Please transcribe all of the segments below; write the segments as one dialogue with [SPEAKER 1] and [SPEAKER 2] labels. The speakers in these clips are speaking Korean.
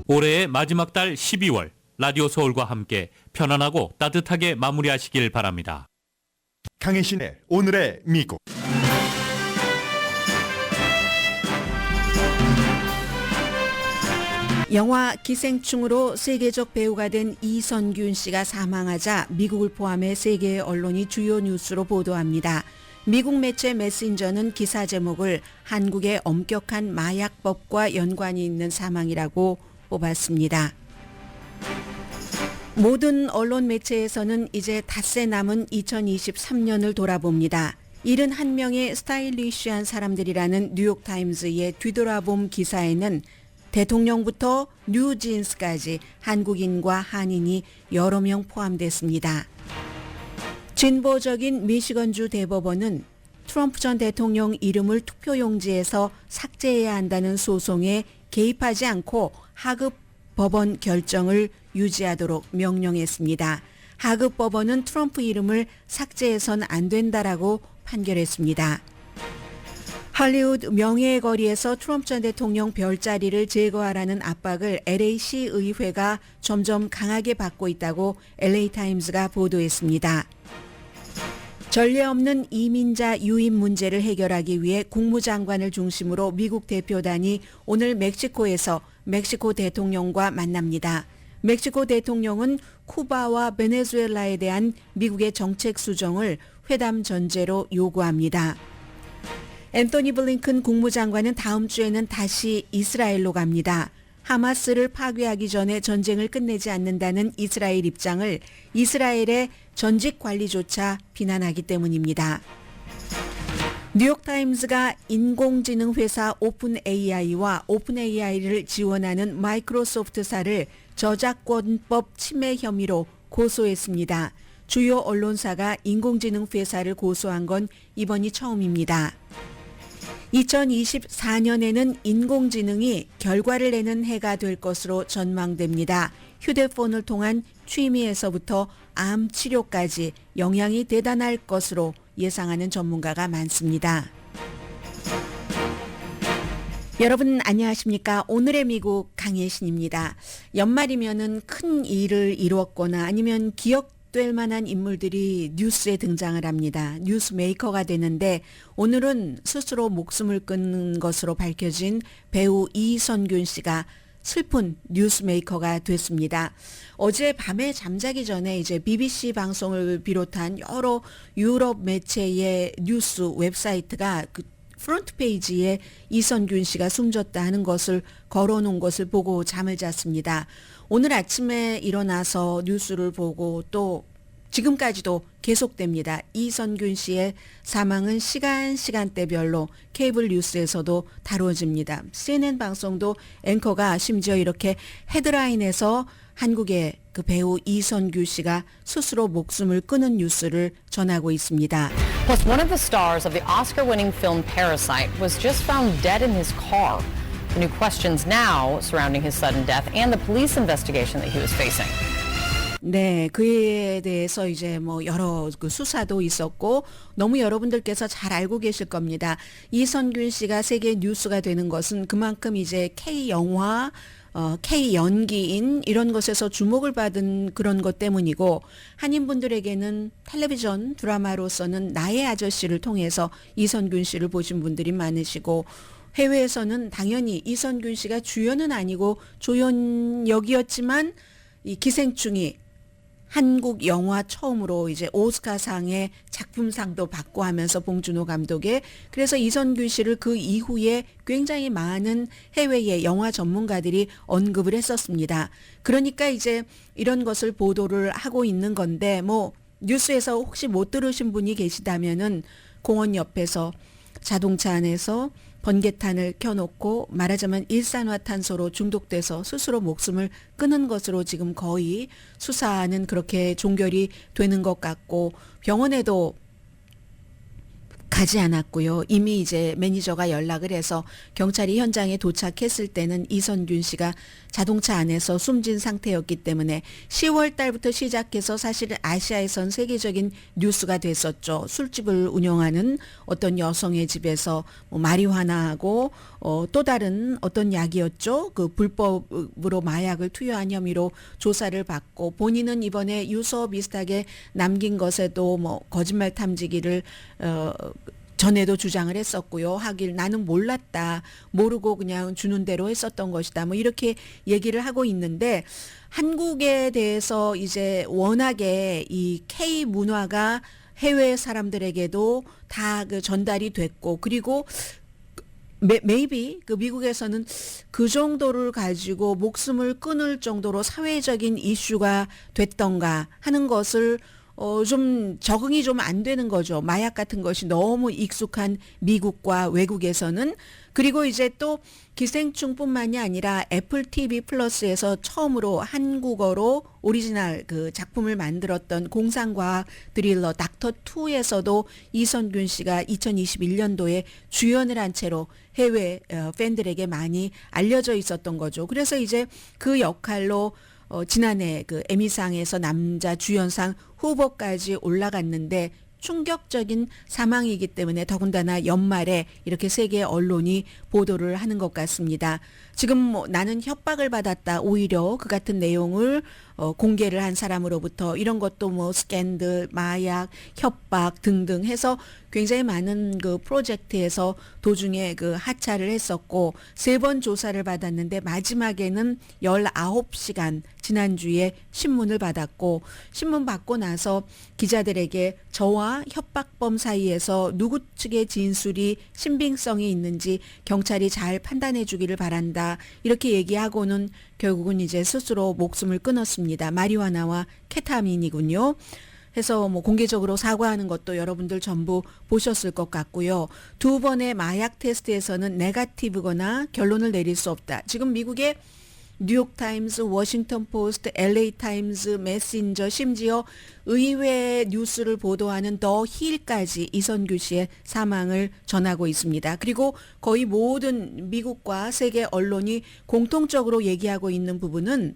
[SPEAKER 1] 올해의 마지막 달 12월 라디오 서울과 함께 편안하고 따뜻하게 마무리하시길 바랍니다.
[SPEAKER 2] 강혜신의 오늘의 미국.
[SPEAKER 3] 영화 기생충으로 세계적 배우가 된 이선균 씨가 사망하자 미국을 포함해 세계의 언론이 주요 뉴스로 보도합니다. 미국 매체 메신저는 기사 제목을 한국의 엄격한 마약법과 연관이 있는 사망이라고 뽑았습니다. 모든 언론 매체에서는 이제 닷새 남은 2023년을 돌아봅니다. 71명의 스타일리시한 사람들이라는 뉴욕타임즈의 뒤돌아봄 기사에는 대통령부터 뉴진스까지 한국인과 한인이 여러 명 포함됐습니다. 진보적인 미시건주 대법원은 트럼프 전 대통령 이름을 투표용지에서 삭제해야 한다는 소송에 개입하지 않고 하급 법원 결정을 유지하도록 명령했습니다. 하급 법원은 트럼프 이름을 삭제해선 안 된다라고 판결했습니다. 할리우드 명예의 거리에서 트럼프 전 대통령 별자리를 제거하라는 압박을 LA시 의회가 점점 강하게 받고 있다고 LA타임스가 보도했습니다. 전례 없는 이민자 유입 문제를 해결하기 위해 국무장관을 중심으로 미국 대표단이 오늘 멕시코에서 멕시코 대통령과 만납니다. 멕시코 대통령은 쿠바와 베네수엘라에 대한 미국의 정책 수정을 회담 전제로 요구합니다. 앤토니 블링컨 국무장관은 다음 주에는 다시 이스라엘로 갑니다. 하마스를 파괴하기 전에 전쟁을 끝내지 않는다는 이스라엘 입장을 이스라엘의 전직 관리조차 비난하기 때문입니다. 뉴욕타임스가 인공지능 회사 오픈AI와 오픈AI를 지원하는 마이크로소프트사를 저작권법 침해 혐의로 고소했습니다. 주요 언론사가 인공지능 회사를 고소한 건 이번이 처음입니다. 2024년에는 인공지능이 결과를 내는 해가 될 것으로 전망됩니다. 휴대폰을 통한 취미에서부터 암 치료까지 영향이 대단할 것으로 예상하는 전문가가 많습니다. 여러분 안녕하십니까? 오늘의 미국 강혜신입니다. 연말이면은 큰 일을 이루었거나 아니면 기억될 만한 인물들이 뉴스에 등장을 합니다. 뉴스 메이커가 되는데 오늘은 스스로 목숨을 끊는 것으로 밝혀진 배우 이선균 씨가 슬픈 뉴스 메이커가 됐습니다. 어제 밤에 잠자기 전에 이제 BBC 방송을 비롯한 여러 유럽 매체의 뉴스 웹사이트가 그 프론트 페이지에 이선균 씨가 숨졌다 하는 것을 걸어놓은 것을 보고 잠을 잤습니다. 오늘 아침에 일어나서 뉴스를 보고 또 지금까지도 계속됩니다. 이선균 씨의 사망은 시간대별로 케이블 뉴스에서도 다뤄집니다. CNN 방송도 앵커가 심지어 이렇게 헤드라인에서 한국의 그 배우 이선균 씨가 스스로 목숨을 끊은 뉴스를 전하고 있습니다.
[SPEAKER 4] Plus, one of the stars of the Oscar-winning film Parasite was just found dead in his car. New questions now surrounding his sudden death and the police investigation that he was facing.
[SPEAKER 3] 네, 그에 대해서 이제 뭐 여러 그 수사도 있었고 너무 여러분들께서 잘 알고 계실 겁니다. 이선균 씨가 세계 뉴스가 되는 것은 그만큼 이제 K-영화, K-연기인 이런 것에서 주목을 받은 그런 것 때문이고 한인분들에게는 텔레비전 드라마로서는 나의 아저씨를 통해서 이선균 씨를 보신 분들이 많으시고 해외에서는 당연히 이선균 씨가 주연은 아니고 조연 역이었지만 이 기생충이 한국 영화 처음으로 이제 오스카상의 작품상도 받고 하면서 봉준호 감독의 그래서 이선균 씨를 그 이후에 굉장히 많은 해외의 영화 전문가들이 언급을 했었습니다. 그러니까 이제 이런 것을 보도를 하고 있는 건데 뭐 뉴스에서 혹시 못 들으신 분이 계시다면은 공원 옆에서 자동차 안에서 번개탄을 켜놓고 말하자면 일산화탄소로 중독돼서 스스로 목숨을 끊은 것으로 지금 거의 수사는 그렇게 종결이 되는 것 같고 병원에도 가지 않았고요. 이미 이제 매니저가 연락을 해서 경찰이 현장에 도착했을 때는 이선균 씨가 자동차 안에서 숨진 상태였기 때문에 10월 달부터 시작해서 사실은 아시아에선 세계적인 뉴스가 됐었죠. 술집을 운영하는 어떤 여성의 집에서 뭐 마리화나하고 또 다른 어떤 약이었죠. 그 불법으로 마약을 투여한 혐의로 조사를 받고 본인은 이번에 유서 비슷하게 남긴 것에도 뭐 거짓말 탐지기를 전에도 주장을 했었고요. 하길 나는 몰랐다. 모르고 그냥 주는 대로 했었던 것이다. 뭐 이렇게 얘기를 하고 있는데 한국에 대해서 이제 워낙에 이 K 문화가 해외 사람들에게도 다 그 전달이 됐고 그리고 maybe 그 미국에서는 그 정도를 가지고 목숨을 끊을 정도로 사회적인 이슈가 됐던가 하는 것을 좀 적응이 좀 안 되는 거죠. 마약 같은 것이 너무 익숙한 미국과 외국에서는. 그리고 이제 또 기생충뿐만이 아니라 애플 TV 플러스에서 처음으로 한국어로 오리지널 그 작품을 만들었던 공상과학 드릴러 닥터2에서도 이선균 씨가 2021년도에 주연을 한 채로 해외 팬들에게 많이 알려져 있었던 거죠. 그래서 이제 그 역할로 지난해 그 에미상에서 남자 주연상 후보까지 올라갔는데 충격적인 사망이기 때문에 더군다나 연말에 이렇게 세계 언론이 보도를 하는 것 같습니다. 지금 뭐 나는 협박을 받았다. 오히려 그 같은 내용을 공개를 한 사람으로부터 이런 것도 뭐 스캔들, 마약, 협박 등등 해서 굉장히 많은 그 프로젝트에서 도중에 그 하차를 했었고 3번 조사를 받았는데 마지막에는 19시간 지난주에 신문을 받았고 신문 받고 나서 기자들에게 저와 협박범 사이에서 누구 측의 진술이 신빙성이 있는지 경찰이 잘 판단해 주기를 바란다. 이렇게 얘기하고는 결국은 이제 스스로 목숨을 끊었습니다. 마리화나와 케타민이군요. 해서 뭐 공개적으로 사과하는 것도 여러분들 전부 보셨을 것 같고요. 2번의 마약 테스트에서는 네거티브거나 결론을 내릴 수 없다. 지금 미국의 뉴욕타임스, 워싱턴 포스트, LA 타임스, 메신저, 심지어 의회 뉴스를 보도하는 더 힐까지 이선균 씨의 사망을 전하고 있습니다. 그리고 거의 모든 미국과 세계 언론이 공통적으로 얘기하고 있는 부분은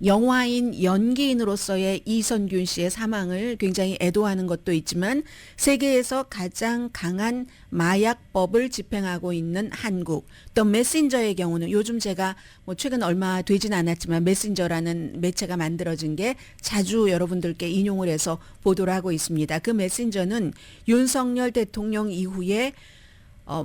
[SPEAKER 3] 영화인 연기인으로서의 이선균 씨의 사망을 굉장히 애도하는 것도 있지만 세계에서 가장 강한 마약법을 집행하고 있는 한국. 또 메신저의 경우는 요즘 제가 뭐 최근 얼마 되진 않았지만 메신저라는 매체가 만들어진 게 자주 여러분들께 인용을 해서 보도를 하고 있습니다. 그 메신저는 윤석열 대통령 이후에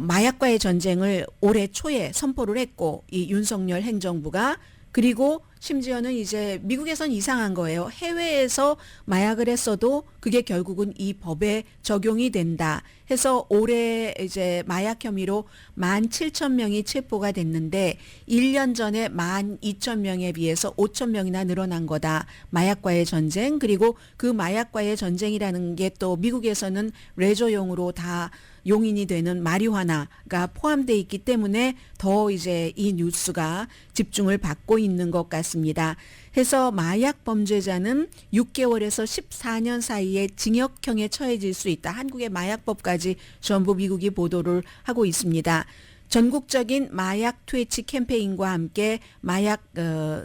[SPEAKER 3] 마약과의 전쟁을 올해 초에 선포를 했고 이 윤석열 행정부가 그리고 심지어는 이제 미국에선 이상한 거예요. 해외에서 마약을 했어도 그게 결국은 이 법에 적용이 된다. 해서 올해 이제 마약 혐의로 17,000명이 체포가 됐는데 1년 전에 12,000명에 비해서 5,000명이나 늘어난 거다. 마약과의 전쟁. 그리고 그 마약과의 전쟁이라는 게 또 미국에서는 레저용으로 다 용인이 되는 마리화나가 포함되어 있기 때문에 더 이제 이 뉴스가 집중을 받고 있는 것 같습니다. 해서 마약 범죄자는 6개월에서 14년 사이에 징역형에 처해질 수 있다. 한국의 마약법까지 전부 미국이 보도를 하고 있습니다. 전국적인 마약 퇴치 캠페인과 함께 마약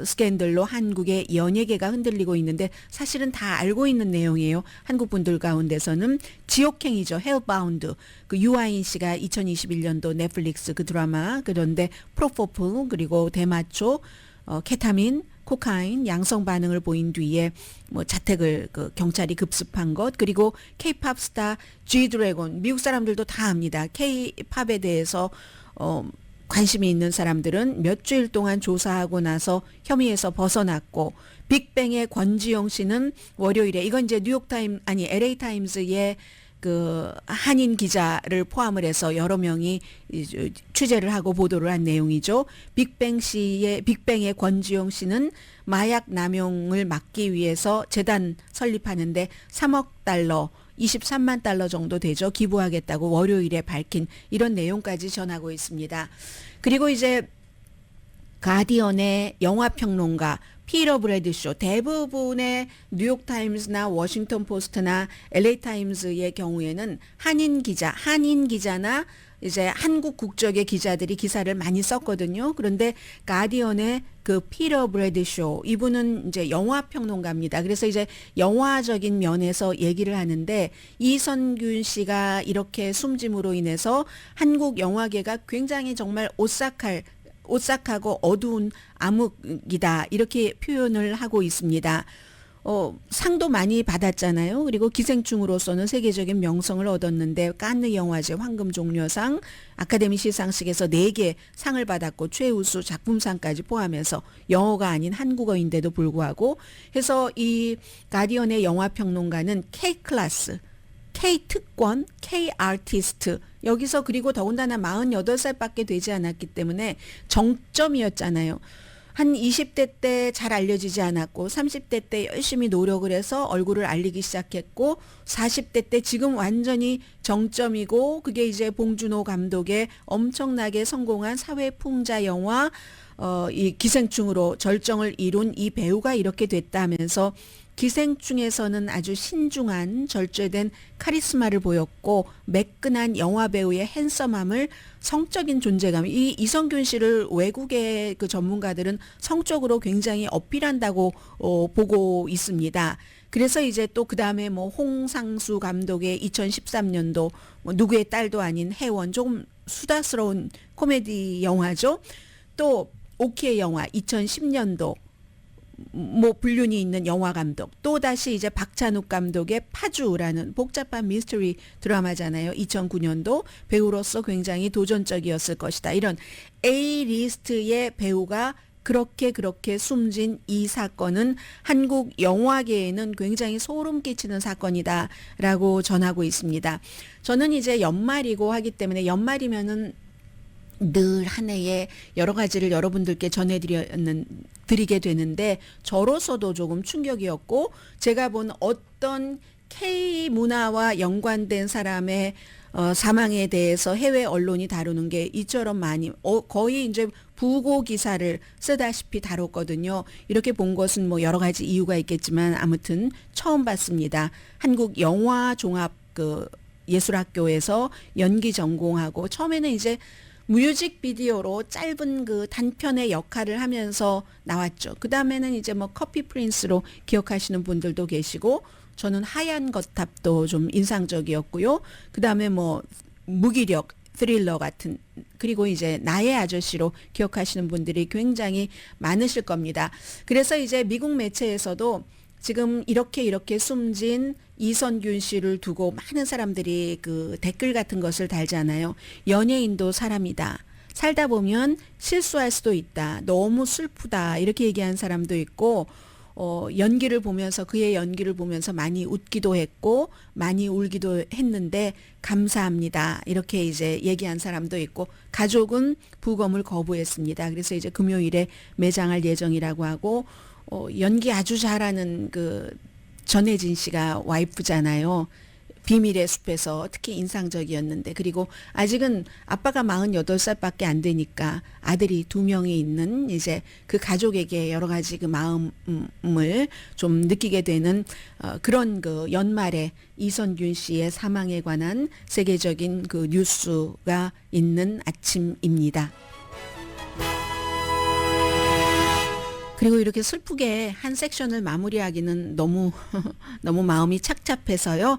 [SPEAKER 3] 스캔들로 한국의 연예계가 흔들리고 있는데 사실은 다 알고 있는 내용이에요. 한국 분들 가운데서는 지옥행이죠. 헬바운드. 그 유아인 씨가 2021년도 넷플릭스 그 드라마 그런데 프로포폴 그리고 대마초 케타민 코카인 양성 반응을 보인 뒤에 뭐 자택을 그 경찰이 급습한 것 그리고 K-팝 스타 G-드래곤 미국 사람들도 다 압니다. K-팝에 대해서 관심이 있는 사람들은 몇 주일 동안 조사하고 나서 혐의에서 벗어났고 빅뱅의 권지영 씨는 월요일에 이건 이제 LA 타임즈의 그 한인 기자를 포함을 해서 여러 명이 취재를 하고 보도를 한 내용이죠. 빅뱅의 권지용 씨는 마약 남용을 막기 위해서 재단 설립하는데 3억 달러 23만 달러 정도 되죠. 기부하겠다고 월요일에 밝힌 이런 내용까지 전하고 있습니다. 그리고 이제 가디언의 영화평론가 피터 브래드쇼, 대부분의 뉴욕타임스나 워싱턴 포스트나 LA 타임스의 경우에는 한인 기자나 이제 한국 국적의 기자들이 기사를 많이 썼거든요. 그런데 가디언의 그 피터 브래드쇼, 이분은 이제 영화 평론가입니다. 그래서 이제 영화적인 면에서 얘기를 하는데, 이선균 씨가 이렇게 숨짐으로 인해서 한국 영화계가 굉장히 정말 오싹하고 어두운 암흑이다, 이렇게 표현을 하고 있습니다. 상도 많이 받았잖아요. 그리고 기생충으로서는 세계적인 명성을 얻었는데, 칸느 영화제 황금종려상, 아카데미 시상식에서 4개 상을 받았고 최우수 작품상까지 포함해서 영어가 아닌 한국어인데도 불구하고 해서, 이 가디언의 영화 평론가는 K클래스, K특권, K아티스트, 여기서 그리고 더군다나 48살밖에 되지 않았기 때문에 정점이었잖아요. 한 20대 때 잘 알려지지 않았고 30대 때 열심히 노력을 해서 얼굴을 알리기 시작했고 40대 때 지금 완전히 정점이고, 그게 이제 봉준호 감독의 엄청나게 성공한 사회풍자 영화 이 기생충으로 절정을 이룬 이 배우가 이렇게 됐다면서, 기생충에서는 아주 신중한 절제된 카리스마를 보였고, 매끈한 영화배우의 핸섬함을, 성적인 존재감, 이 이성균 씨를 외국의 그 전문가들은 성적으로 굉장히 어필한다고 보고 있습니다. 그래서 이제 또 그 다음에 뭐 홍상수 감독의 2013년도 뭐 누구의 딸도 아닌 해원, 조금 수다스러운 코미디 영화죠. 또 오키의 영화 2010년도 뭐 불륜이 있는 영화 감독, 또 다시 이제 박찬욱 감독의 파주라는 복잡한 미스터리 드라마잖아요. 2009년도 배우로서 굉장히 도전적이었을 것이다. 이런 A 리스트의 배우가 그렇게 숨진 이 사건은 한국 영화계에는 굉장히 소름 끼치는 사건이다라고 전하고 있습니다. 저는 이제 연말이고 하기 때문에, 연말이면은 늘 한 해에 여러 가지를 여러분들께 드리게 되는데, 저로서도 조금 충격이었고, 제가 본 어떤 K 문화와 연관된 사람의 사망에 대해서 해외 언론이 다루는 게 이처럼 많이 거의 이제 부고 기사를 쓰다시피 다뤘거든요. 이렇게 본 것은 뭐 여러 가지 이유가 있겠지만 아무튼 처음 봤습니다. 한국 영화 종합 그 예술학교에서 연기 전공하고, 처음에는 이제 뮤직비디오로 짧은 그 단편의 역할을 하면서 나왔죠. 그 다음에는 이제 뭐 커피 프린스로 기억하시는 분들도 계시고, 저는 하얀 거탑도 좀 인상적이었고요. 그 다음에 뭐 무기력, 스릴러 같은, 그리고 이제 나의 아저씨로 기억하시는 분들이 굉장히 많으실 겁니다. 그래서 이제 미국 매체에서도 지금 이렇게 숨진 이선균 씨를 두고 많은 사람들이 그 댓글 같은 것을 달잖아요. 연예인도 사람이다. 살다 보면 실수할 수도 있다. 너무 슬프다. 이렇게 얘기한 사람도 있고, 연기를 보면서, 그의 연기를 보면서 많이 웃기도 했고 많이 울기도 했는데 감사합니다. 이렇게 이제 얘기한 사람도 있고, 가족은 부검을 거부했습니다. 그래서 이제 금요일에 매장할 예정이라고 하고, 연기 아주 잘하는 그 전혜진 씨가 와이프잖아요. 비밀의 숲에서 특히 인상적이었는데, 그리고 아직은 아빠가 48살밖에 안 되니까 아들이 2명이 있는 이제 그 가족에게 여러 가지 그 마음을 좀 느끼게 되는 그런 그 연말에 이선균 씨의 사망에 관한 세계적인 그 뉴스가 있는 아침입니다. 그리고 이렇게 슬프게 한 섹션을 마무리하기는 너무 마음이 착잡해서요.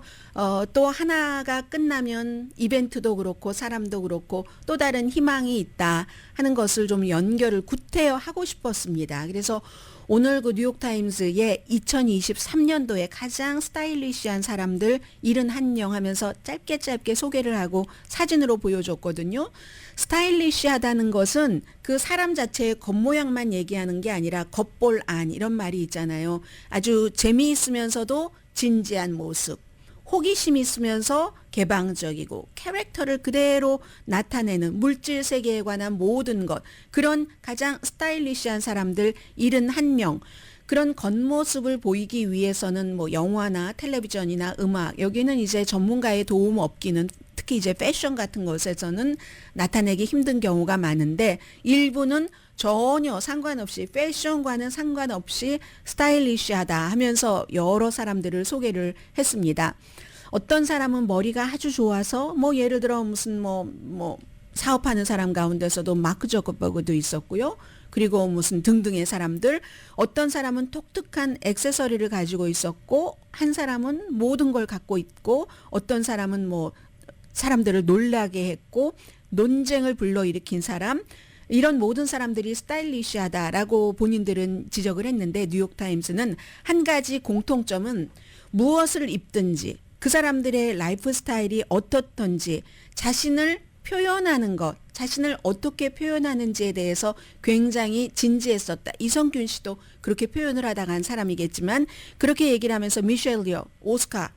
[SPEAKER 3] 또 하나가 끝나면 이벤트도 그렇고 사람도 그렇고 또 다른 희망이 있다 하는 것을 좀 연결을 구태여 하고 싶었습니다. 그래서 오늘 그 뉴욕타임스의 2023년도에 가장 스타일리시한 사람들 71명 하면서 짧게 소개를 하고 사진으로 보여줬거든요. 스타일리시하다는 것은 그 사람 자체의 겉모양만 얘기하는 게 아니라 겉볼 안, 이런 말이 있잖아요. 아주 재미있으면서도 진지한 모습, 호기심 있으면서 개방적이고 캐릭터를 그대로 나타내는 물질 세계에 관한 모든 것, 그런 가장 스타일리시한 사람들 71명. 그런 겉모습을 보이기 위해서는 뭐 영화나 텔레비전이나 음악, 여기는 이제 전문가의 도움 없기는 특히 이제 패션 같은 것에서는 나타내기 힘든 경우가 많은데 일부는 전혀 상관없이 패션과는 상관없이 스타일리시하다 하면서 여러 사람들을 소개를 했습니다. 어떤 사람은 머리가 아주 좋아서 뭐 예를 들어 무슨 뭐 사업하는 사람 가운데서도 마크 저커버그도 있었고요. 그리고 무슨 등등의 사람들, 어떤 사람은 독특한 액세서리를 가지고 있었고 한 사람은 모든 걸 갖고 있고 어떤 사람은 뭐 사람들을 놀라게 했고 논쟁을 불러일으킨 사람, 이런 모든 사람들이 스타일리시하다라고 본인들은 지적을 했는데 뉴욕타임스는 한 가지 공통점은 무엇을 입든지 그 사람들의 라이프 스타일이 어떻던지 자신을 표현하는 것, 자신을 어떻게 표현하는지에 대해서 굉장히 진지했었다. 이성균 씨도 그렇게 표현을 하다가 한 사람이겠지만 그렇게 얘기를 하면서 미셸 리어 오스카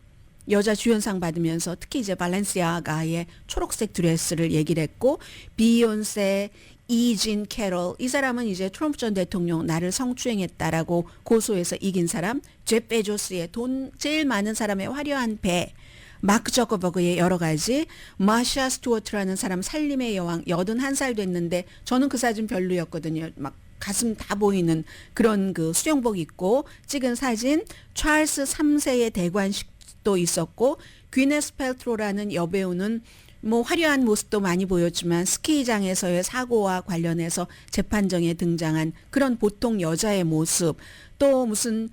[SPEAKER 3] 여자 주연상 받으면서 특히 이제 발렌시아가의 초록색 드레스를 얘기를 했고 비욘세, 이진 캐롤, 이 사람은 이제 트럼프 전 대통령 나를 성추행했다라고 고소해서 이긴 사람, 제프 베조스의 돈 제일 많은 사람의 화려한 배, 마크 저커버그의 여러 가지, 마샤 스튜어트라는 사람 살림의 여왕 81살 됐는데 저는 그 사진 별로였거든요. 막 가슴 다 보이는 그런 그 수영복 입고 찍은 사진, 찰스 3세의 대관식도 있었고 귀네스 펠트로라는 여배우는 뭐 화려한 모습도 많이 보였지만 스키장에서의 사고와 관련해서 재판정에 등장한 그런 보통 여자의 모습, 또 무슨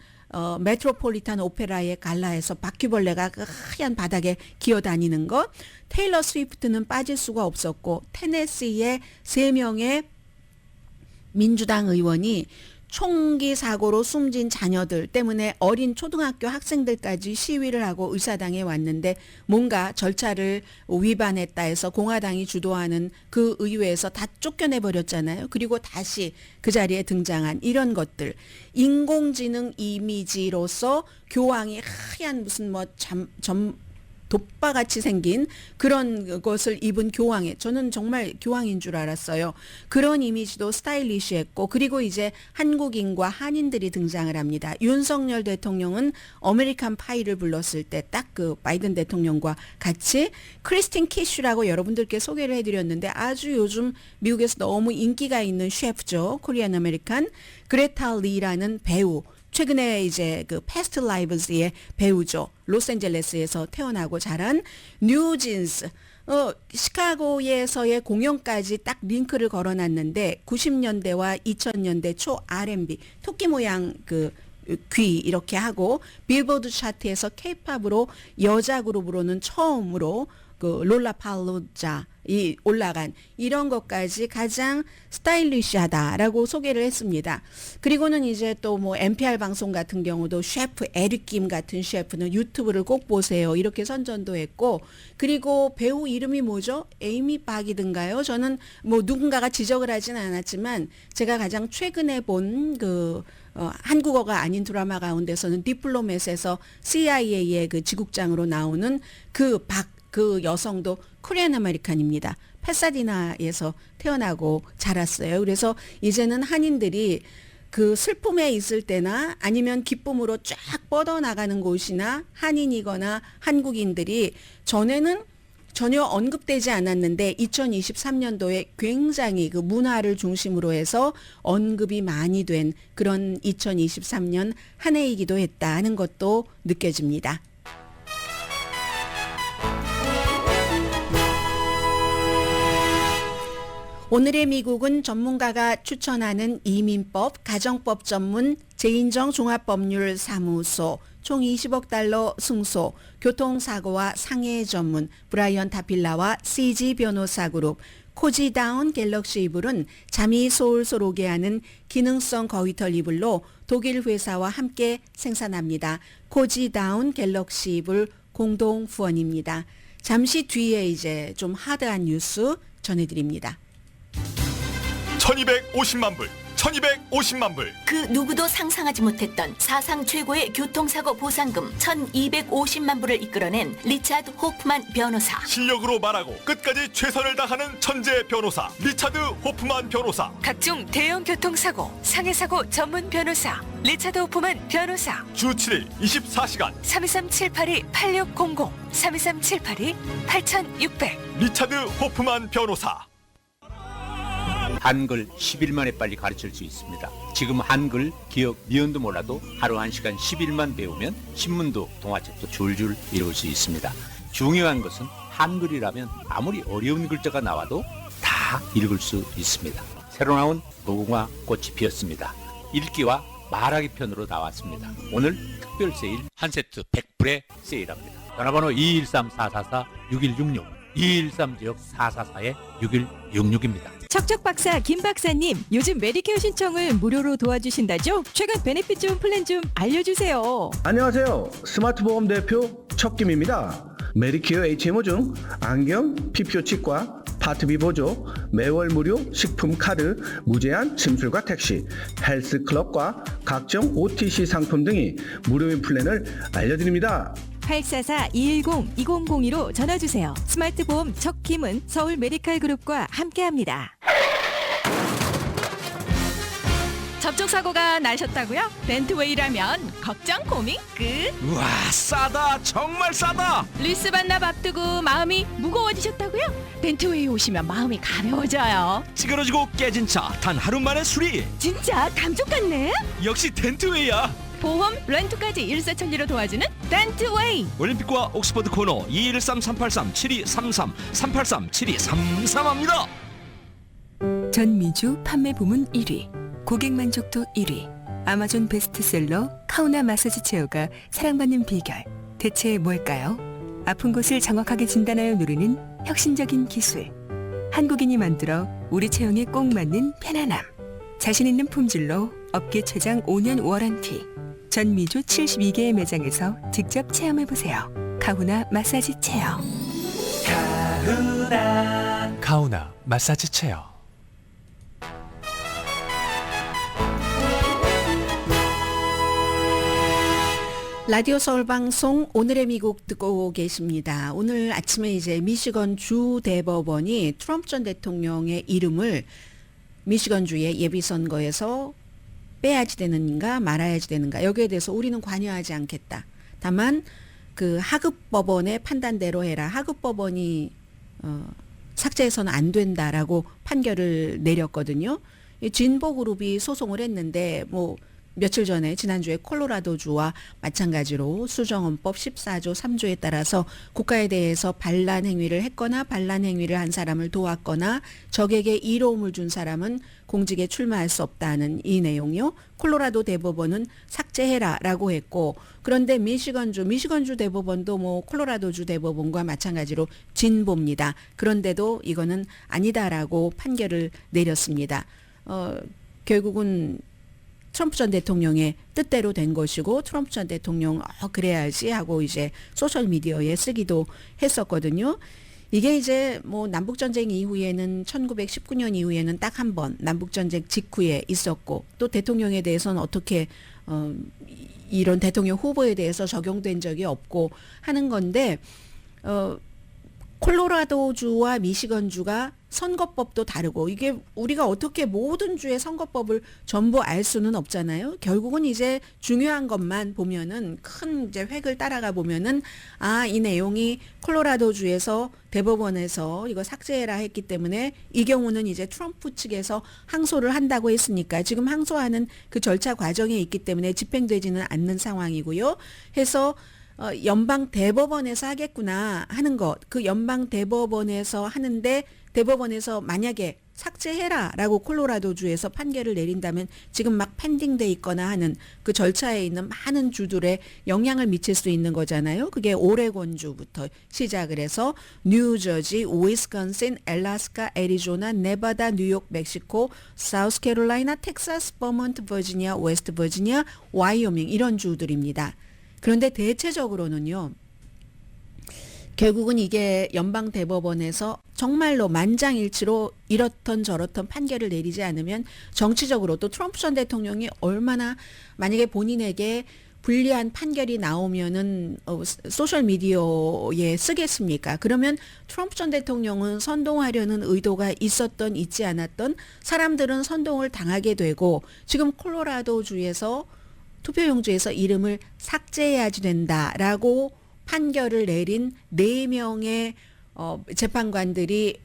[SPEAKER 3] 메트로폴리탄 오페라의 갈라에서 바퀴벌레가 그 하얀 바닥에 기어다니는 것, 테일러 스위프트는 빠질 수가 없었고 테네시의 3명의 민주당 의원이 총기 사고로 숨진 자녀들 때문에 어린 초등학교 학생들까지 시위를 하고 의사당에 왔는데 뭔가 절차를 위반했다 해서 공화당이 주도하는 그 의회에서 다 쫓겨내버렸잖아요. 그리고 다시 그 자리에 등장한 이런 것들. 인공지능 이미지로서 교황이 하얀 무슨 돗바같이 생긴 그런 것을 입은 교황에, 저는 정말 교황인 줄 알았어요. 그런 이미지도 스타일리시했고, 그리고 이제 한국인과 한인들이 등장을 합니다. 윤석열 대통령은 아메리칸 파이를 불렀을 때 딱 그 바이든 대통령과 같이 크리스틴 키슈라고 여러분들께 소개를 해드렸는데 아주 요즘 미국에서 너무 인기가 있는 셰프죠. 코리안 아메리칸. 그레타 리라는 배우. 최근에 이제 그 패스트 라이브즈의 배우죠. 로스앤젤레스에서 태어나고 자란 뉴진스. 시카고에서의 공연까지 딱 링크를 걸어놨는데 90년대와 2000년대 초 R&B 토끼 모양 그 귀 이렇게 하고 빌보드 차트에서 K-팝으로 여자 그룹으로는 처음으로 그 롤라팔로자 이 올라간 이런 것까지 가장 스타일리시하다라고 소개를 했습니다. 그리고는 이제 또 뭐 NPR 방송 같은 경우도 셰프 에릭 김 같은 셰프는 유튜브를 꼭 보세요 이렇게 선전도 했고, 그리고 배우 이름이 뭐죠? 에이미 박이든가요? 저는 뭐 누군가가 지적을 하진 않았지만 제가 가장 최근에 본 그 한국어가 아닌 드라마 가운데서는 디플로맷에서 CIA의 그 지국장으로 나오는 그 여성도 코리안 아메리칸입니다. 파사디나에서 태어나고 자랐어요. 그래서 이제는 한인들이 그 슬픔에 있을 때나 아니면 기쁨으로 쫙 뻗어나가는 곳이나 한인이거나 한국인들이 전에는 전혀 언급되지 않았는데 2023년도에 굉장히 그 문화를 중심으로 해서 언급이 많이 된 그런 2023년 한 해이기도 했다는 것도 느껴집니다. 오늘의 미국은 전문가가 추천하는 이민법, 가정법 전문 재인정 종합법률사무소, 총 20억 달러 승소, 교통사고와 상해 전문 브라이언 다필라와 CG 변호사그룹, 코지다운 갤럭시 이불은 잠이 솔솔 오게 하는 기능성 거위털 이불로 독일 회사와 함께 생산합니다. 코지다운 갤럭시 이불 공동 후원입니다. 잠시 뒤에 이제 좀 하드한 뉴스 전해드립니다.
[SPEAKER 2] 1250만 불, 1250만 불.
[SPEAKER 5] 그 누구도 상상하지 못했던 사상 최고의 교통사고 보상금 1250만 불을 이끌어낸 리차드 호프만 변호사.
[SPEAKER 2] 실력으로 말하고 끝까지 최선을 다하는 천재 변호사 리차드 호프만 변호사.
[SPEAKER 6] 각종 대형 교통사고, 상해사고 전문 변호사.
[SPEAKER 5] 리차드 호프만 변호사.
[SPEAKER 2] 주 7일 24시간
[SPEAKER 5] 323-782-8600 323-782-8600.
[SPEAKER 2] 리차드 호프만 변호사.
[SPEAKER 6] 한글 10일 만에 빨리 가르칠 수 있습니다. 지금 한글, 기억, 미연도 몰라도 하루 1시간 10일만 배우면 신문도 동화책도 줄줄 읽을 수 있습니다. 중요한 것은 한글이라면 아무리 어려운 글자가 나와도 다 읽을 수 있습니다. 새로 나온 무궁화 꽃이 피었습니다. 읽기와 말하기 편으로 나왔습니다. 오늘 특별 세일 한 세트 100불에 세일합니다. 전화번호 213-444-6166 213지역 444-6166입니다.
[SPEAKER 7] 척척박사 김 박사님, 요즘 메디케어 신청을 무료로 도와주신다죠? 최근 베네핏 좋은 플랜 좀 알려주세요.
[SPEAKER 8] 안녕하세요. 스마트보험 대표 척김입니다. 메디케어 HMO 중 안경, PPO 치과, 파트비 보조, 매월 무료 식품 카드, 무제한 침술과 택시, 헬스클럽과 각종 OTC 상품 등이 무료인 플랜을 알려드립니다.
[SPEAKER 7] 844-210-2002로 전화주세요. 스마트보험 척김은 서울 메디칼 그룹과 함께합니다. 접촉사고가 나셨다고요? 벤트웨이라면 걱정 고민 끝.
[SPEAKER 9] 우와, 싸다, 정말 싸다.
[SPEAKER 7] 리스 반납 앞두고 마음이 무거워지셨다고요? 벤트웨이 오시면 마음이 가벼워져요.
[SPEAKER 9] 찌그러지고 깨진 차 단 하루 만에 수리.
[SPEAKER 7] 진짜 감쪽 같네.
[SPEAKER 9] 역시 덴트웨이야.
[SPEAKER 7] 보험, 렌트까지 일사천리로 도와주는 벤트웨이.
[SPEAKER 9] 올림픽과 옥스퍼드 코너 213-383-7233 383-7233합니다.
[SPEAKER 10] 전미주 판매 부문 1위, 고객 만족도 1위, 아마존 베스트셀러 카우나 마사지 체어가 사랑받는 비결. 대체 뭘까요? 아픈 곳을 정확하게 진단하여 누리는 혁신적인 기술. 한국인이 만들어 우리 체형에 꼭 맞는 편안함. 자신 있는 품질로 업계 최장 5년 워런티. 전미주 72개의 매장에서 직접 체험해보세요. 카우나 마사지 체어.
[SPEAKER 11] 카우나 마사지 체어.
[SPEAKER 3] 라디오 서울 방송 오늘의 미국 듣고 계십니다. 오늘 아침에 이제 미시건 주 대법원이 트럼프 전 대통령의 이름을 미시건주의 예비선거에서 빼야지 되는가 말아야지 되는가 여기에 대해서 우리는 관여하지 않겠다. 다만 그 하급법원의 판단대로 해라. 하급법원이 삭제해서는 안 된다라고 판결을 내렸거든요. 진보 그룹이 소송을 했는데 뭐 며칠 전에 지난주에 콜로라도주와 마찬가지로 수정헌법 14조 3조에 따라서 국가에 대해서 반란 행위를 했거나 반란 행위를 한 사람을 도왔거나 적에게 이로움을 준 사람은 공직에 출마할 수 없다는 이 내용이요. 콜로라도 대법원은 삭제해라라고 했고 그런데 미시건주 대법원도 뭐 콜로라도주 대법원과 마찬가지로 진보입니다. 그런데도 이거는 아니다라고 판결을 내렸습니다. 결국은 트럼프 전 대통령의 뜻대로 된 것이고 트럼프 전 대통령 그래야지 하고 이제 소셜 미디어에 쓰기도 했었거든요. 이게 이제 뭐 남북 전쟁 이후에는 1919년 이후에는 딱 한 번 남북 전쟁 직후에 있었고 또 대통령에 대해서는 어떻게 이런 대통령 후보에 대해서 적용된 적이 없고 하는 건데 콜로라도주와 미시건주가 선거법도 다르고 이게 우리가 어떻게 모든 주의 선거법을 전부 알 수는 없잖아요. 결국은 이제 중요한 것만 보면은 큰 이제 획을 따라가 보면은 이 내용이 콜로라도주에서 대법원에서 이거 삭제해라 했기 때문에 이 경우는 이제 트럼프 측에서 항소를 한다고 했으니까 지금 항소하는 그 절차 과정에 있기 때문에 집행되지는 않는 상황이고요. 해서 연방 대법원에서 하겠구나 하는 것, 그 연방 대법원에서 하는데 대법원에서 만약에 삭제해라라고 콜로라도주에서 판결을 내린다면 지금 막 펜딩돼 있거나 하는 그 절차에 있는 많은 주들의 영향을 미칠 수 있는 거잖아요. 그게 오레곤주부터 시작을 해서 뉴저지, 위스콘신, 엘라스카, 애리조나, 네바다, 뉴욕, 멕시코, 사우스캐롤라이나, 텍사스, 버몬트, 버지니아, 웨스트 버지니아, 와이오밍 이런 주들입니다. 그런데 대체적으로는요. 결국은 이게 연방대법원에서 정말로 만장일치로 이렇던 저렇던 판결을 내리지 않으면 정치적으로 또 트럼프 전 대통령이 얼마나 만약에 본인에게 불리한 판결이 나오면은 소셜미디어에 쓰겠습니까? 그러면 트럼프 전 대통령은 선동하려는 의도가 있었던 있지 않았던 사람들은 선동을 당하게 되고 지금 콜로라도주에서 투표용지에서 이름을 삭제해야지 된다라고 판결을 내린 4명의 재판관들이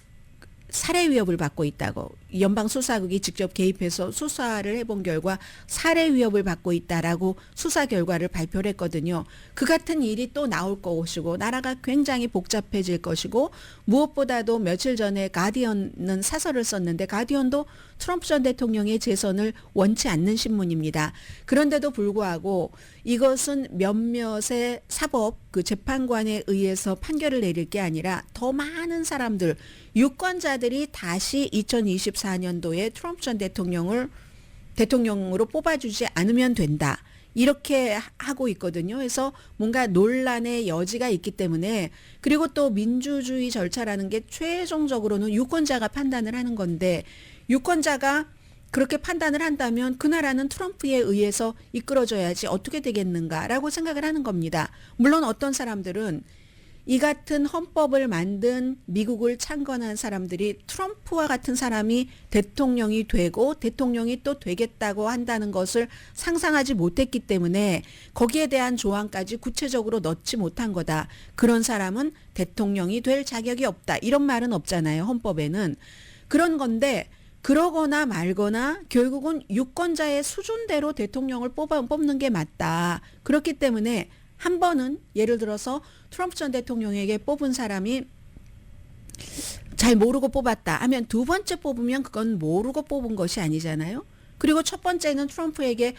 [SPEAKER 3] 살해 위협을 받고 있다고 연방수사국이 직접 개입해서 수사를 해본 결과 살해 위협을 받고 있다라고 수사 결과를 발표를 했거든요. 그 같은 일이 또 나올 것이고 나라가 굉장히 복잡해질 것이고 무엇보다도 며칠 전에 가디언은 사설을 썼는데 가디언도 트럼프 전 대통령의 재선을 원치 않는 신문입니다. 그런데도 불구하고 이것은 몇몇의 사법 그 재판관에 의해서 판결을 내릴 게 아니라 더 많은 사람들 유권자들이 다시 2024년도에 트럼프 전 대통령으로 뽑아주지 않으면 된다. 이렇게 하고 있거든요. 그래서 뭔가 논란의 여지가 있기 때문에 그리고 또 민주주의 절차라는 게 최종적으로는 유권자가 판단을 하는 건데 유권자가 그렇게 판단을 한다면 그 나라는 트럼프에 의해서 이끌어져야지 어떻게 되겠는가라고 생각을 하는 겁니다. 물론 어떤 사람들은 이 같은 헌법을 만든 미국을 창건한 사람들이 트럼프와 같은 사람이 대통령이 되고 대통령이 또 되겠다고 한다는 것을 상상하지 못했기 때문에 거기에 대한 조항까지 구체적으로 넣지 못한 거다. 그런 사람은 대통령이 될 자격이 없다. 이런 말은 없잖아요. 헌법에는. 그런 건데 그러거나 말거나 결국은 유권자의 수준대로 대통령을 뽑는 게 맞다. 그렇기 때문에 한 번은 예를 들어서 트럼프 전 대통령에게 뽑은 사람이 잘 모르고 뽑았다 하면 두 번째 뽑으면 그건 모르고 뽑은 것이 아니잖아요. 그리고 첫 번째는 트럼프에게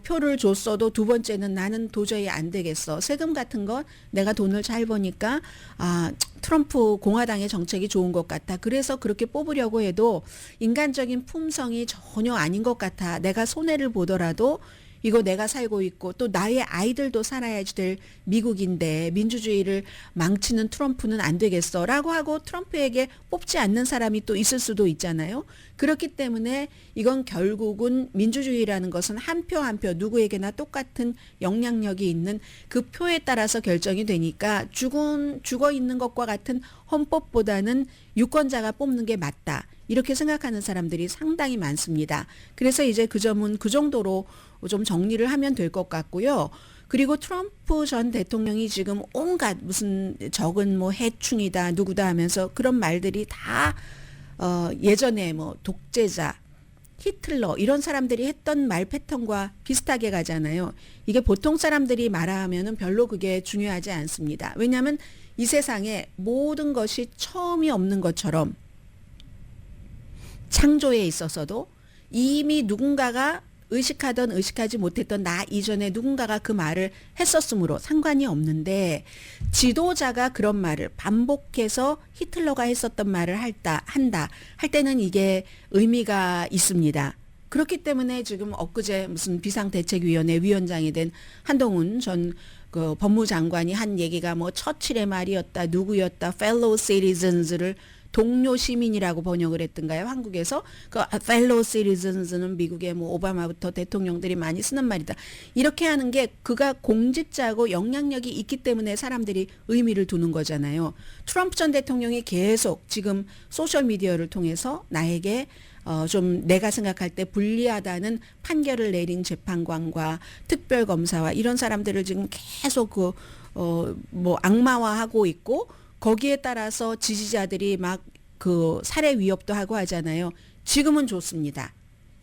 [SPEAKER 3] 표를 줬어도 두 번째는 나는 도저히 안 되겠어. 세금 같은 거 내가 돈을 잘 버니까 트럼프 공화당의 정책이 좋은 것 같아. 그래서 그렇게 뽑으려고 해도 인간적인 품성이 전혀 아닌 것 같아. 내가 손해를 보더라도 이거 내가 살고 있고 또 나의 아이들도 살아야지 될 미국인데 민주주의를 망치는 트럼프는 안 되겠어 라고 하고 트럼프에게 뽑지 않는 사람이 또 있을 수도 있잖아요. 그렇기 때문에 이건 결국은 민주주의라는 것은 한 표 한 표 누구에게나 똑같은 영향력이 있는 그 표에 따라서 결정이 되니까 죽어 있는 것과 같은 헌법보다는 유권자가 뽑는 게 맞다. 이렇게 생각하는 사람들이 상당히 많습니다. 그래서 이제 그 점은 그 정도로 좀 정리를 하면 될 것 같고요. 그리고 트럼프 전 대통령이 지금 온갖 무슨 적은 뭐 해충이다 누구다 하면서 그런 말들이 다 예전에 뭐 독재자, 히틀러 이런 사람들이 했던 말 패턴과 비슷하게 가잖아요. 이게 보통 사람들이 말하면은 별로 그게 중요하지 않습니다. 왜냐하면 이 세상에 모든 것이 처음이 없는 것처럼 창조에 있어서도 이미 누군가가 의식하던 의식하지 못했던 나 이전에 누군가가 그 말을 했었으므로 상관이 없는데 지도자가 그런 말을 반복해서 히틀러가 했었던 말을 한다 할 때는 이게 의미가 있습니다. 그렇기 때문에 지금 엊그제 무슨 비상대책위원회 위원장이 된 한동훈 전 그 법무장관이 한 얘기가 뭐 처칠의 말이었다 누구였다 fellow citizens를 동료 시민이라고 번역을 했던가요? 한국에서 그 fellow citizens는 미국의 뭐 오바마부터 대통령들이 많이 쓰는 말이다. 이렇게 하는 게 그가 공직자고 영향력이 있기 때문에 사람들이 의미를 두는 거잖아요. 트럼프 전 대통령이 계속 지금 소셜 미디어를 통해서 나에게 좀 내가 생각할 때 불리하다는 판결을 내린 재판관과 특별검사와 이런 사람들을 지금 계속 뭐 악마화하고 있고 거기에 따라서 지지자들이 막 그 살해 위협도 하고 하잖아요. 지금은 좋습니다.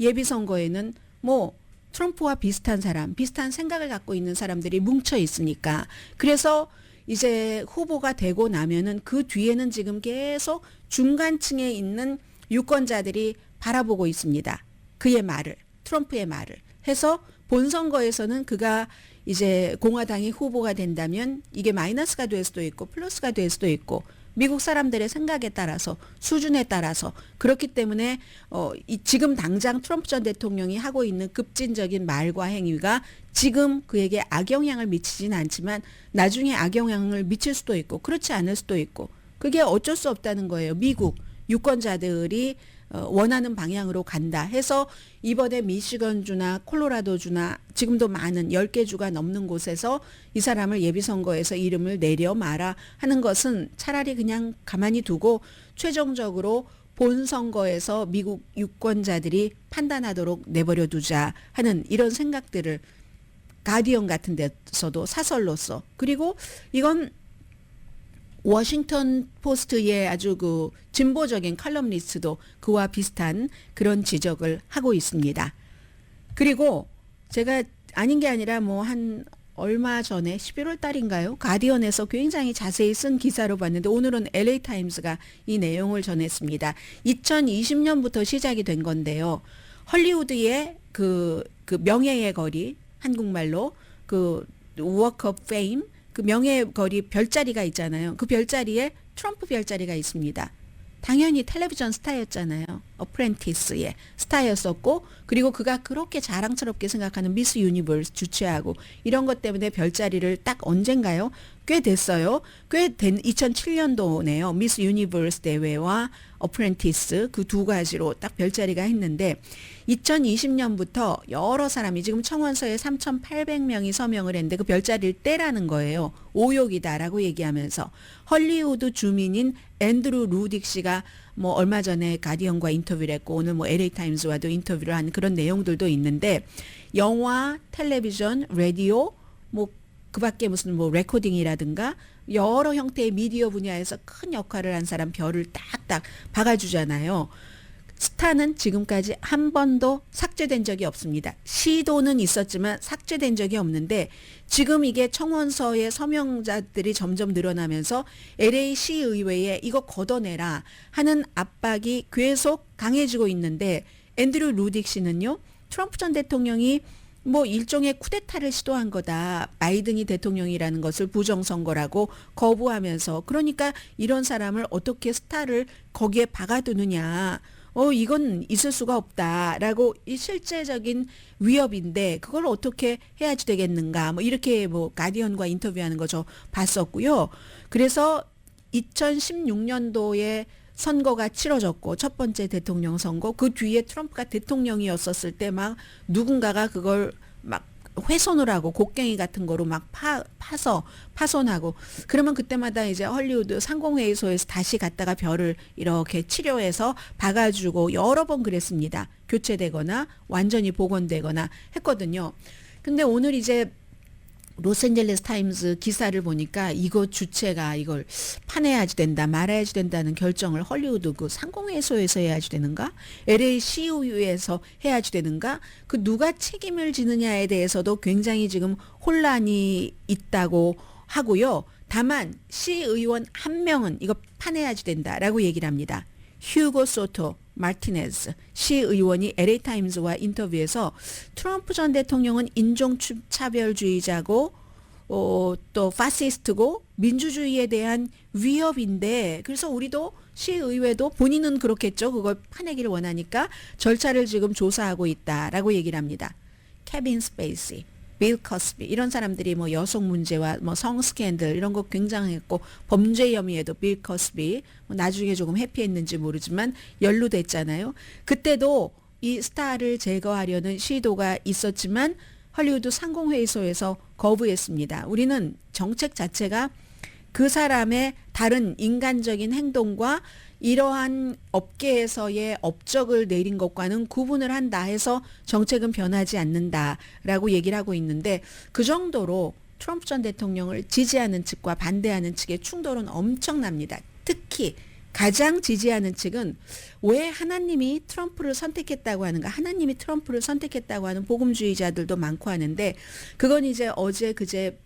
[SPEAKER 3] 예비선거에는 뭐 트럼프와 비슷한 사람, 비슷한 생각을 갖고 있는 사람들이 뭉쳐 있으니까. 그래서 이제 후보가 되고 나면은 그 뒤에는 지금 계속 중간층에 있는 유권자들이 바라보고 있습니다. 그의 말을, 트럼프의 말을 해서 본선거에서는 그가 이제 공화당이 후보가 된다면 이게 마이너스가 될 수도 있고 플러스가 될 수도 있고 미국 사람들의 생각에 따라서 수준에 따라서 그렇기 때문에 지금 당장 트럼프 전 대통령이 하고 있는 급진적인 말과 행위가 지금 그에게 악영향을 미치진 않지만 나중에 악영향을 미칠 수도 있고 그렇지 않을 수도 있고 그게 어쩔 수 없다는 거예요. 미국 유권자들이 원하는 방향으로 간다 해서 이번에 미시건주나 콜로라도주나 지금도 많은 10개 주가 넘는 곳에서 이 사람을 예비선거에서 이름을 내려 마라 하는 것은 차라리 그냥 가만히 두고 최종적으로 본선거에서 미국 유권자들이 판단하도록 내버려 두자 하는 이런 생각들을 가디언 같은 데서도 사설로서, 그리고 이건 워싱턴 포스트의 아주 그 진보적인 칼럼니스트도 그와 비슷한 그런 지적을 하고 있습니다. 그리고 제가 아닌 게 아니라 뭐 한 얼마 전에 11월 달인가요? 가디언에서 굉장히 자세히 쓴 기사로 봤는데 오늘은 LA 타임스가 이 내용을 전했습니다. 2020년부터 시작이 된 건데요. 헐리우드의 그 명예의 거리, 한국말로 그 Walk of Fame, 그 명예의 거리 별자리가 있잖아요. 그 별자리에 트럼프 별자리가 있습니다. 당연히 텔레비전 스타였잖아요. 어프렌티스의 스타였었고, 그리고 그가 그렇게 자랑스럽게 생각하는 미스 유니버스 주최하고 이런 것 때문에 별자리를 딱 언젠가요? 꽤 됐어요. 꽤 된 2007년도네요. 미스 유니버스 대회와 어프렌티스 그 두 가지로 딱 별자리가 했는데 2020년부터 여러 사람이 지금 청원서에 3,800명이 서명을 했는데 그 별자리를 떼라는 거예요. 오욕이다라고 얘기하면서 헐리우드 주민인 앤드루 루딕 씨가 뭐 얼마 전에 가디언과 인터뷰를 했고 오늘 뭐 LA 타임스와도 인터뷰를 한 그런 내용들도 있는데 영화, 텔레비전, 라디오 뭐 그밖에 무슨 뭐 레코딩이라든가 여러 형태의 미디어 분야에서 큰 역할을 한 사람 별을 딱딱 박아주잖아요. 스타는 지금까지 한 번도 삭제된 적이 없습니다. 시도는 있었지만 삭제된 적이 없는데 지금 이게 청원서의 서명자들이 점점 늘어나면서 LA 시의회에 이거 걷어내라 하는 압박이 계속 강해지고 있는데 앤드류 루딕 씨는요. 트럼프 전 대통령이 뭐 일종의 쿠데타를 시도한 거다. 바이든이 대통령이라는 것을 부정선거라고 거부하면서 그러니까 이런 사람을 어떻게 스타를 거기에 박아두느냐. 이건 있을 수가 없다라고 이 실제적인 위협인데 그걸 어떻게 해야지 되겠는가. 뭐 이렇게 뭐 가디언과 인터뷰하는 거 저 봤었고요. 그래서 2016년도에 선거가 치러졌고 첫 번째 대통령 선거 그 뒤에 트럼프가 대통령이었었을 때 막 누군가가 그걸 막 훼손을 하고 곡괭이 같은 거로 막 파손하고 그러면 그때마다 이제 헐리우드 상공회의소에서 다시 갔다가 별을 이렇게 치료해서 박아주고 여러 번 그랬습니다. 교체되거나 완전히 복원되거나 했거든요. 근데 오늘 이제 로스앤젤레스 타임스 기사를 보니까 이거 주체가 이걸 파내야지 된다 말아야지 된다는 결정을 헐리우드 그 상공회의소에서 해야지 되는가 LA 시의회에서 해야지 되는가 그 누가 책임을 지느냐에 대해서도 굉장히 지금 혼란이 있다고 하고요. 다만 시의원 한 명은 이거 파내야지 된다라고 얘기를 합니다. 휴고 소토 마티네즈 시의원이 LA타임스와 인터뷰에서 트럼프 전 대통령은 인종차별주의자고 또 파시스트고 민주주의에 대한 위협인데 그래서 우리도 시의회도 본인은 그렇겠죠. 그걸 파내기를 원하니까 절차를 지금 조사하고 있다라고 얘기를 합니다. 케빈 스페이시, 빌 커스비 이런 사람들이 뭐 여성 문제와 뭐 성 스캔들 이런 거 굉장했고 범죄 혐의에도 빌 커스비 뭐 나중에 조금 회피했는지 모르지만 연루됐잖아요. 그때도 이 스타를 제거하려는 시도가 있었지만 헐리우드 상공회의소에서 거부했습니다. 우리는 정책 자체가 그 사람의 다른 인간적인 행동과 이러한 업계에서의 업적을 내린 것과는 구분을 한다 해서 정책은 변하지 않는다라고 얘기를 하고 있는데 그 정도로 트럼프 전 대통령을 지지하는 측과 반대하는 측의 충돌은 엄청납니다. 특히 가장 지지하는 측은 왜 하나님이 트럼프를 선택했다고 하는가? 하나님이 트럼프를 선택했다고 하는 복음주의자들도 많고 하는데 그건 이제 어제 그제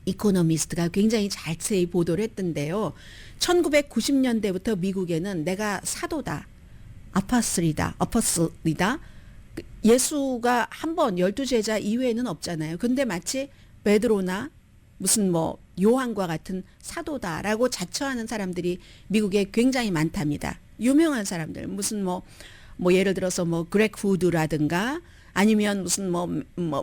[SPEAKER 3] 이코노미스트가 굉장히 자세히 보도를 했던데요. 1990년대부터 미국에는 내가 사도다, 아파슬이다. 예수가 한 번 12제자 이외에는 없잖아요. 근데 마치 베드로나 무슨 뭐 요한과 같은 사도다라고 자처하는 사람들이 미국에 굉장히 많답니다. 유명한 사람들 무슨 뭐 예를 들어서 뭐 그렉 후드라든가 아니면 무슨 뭐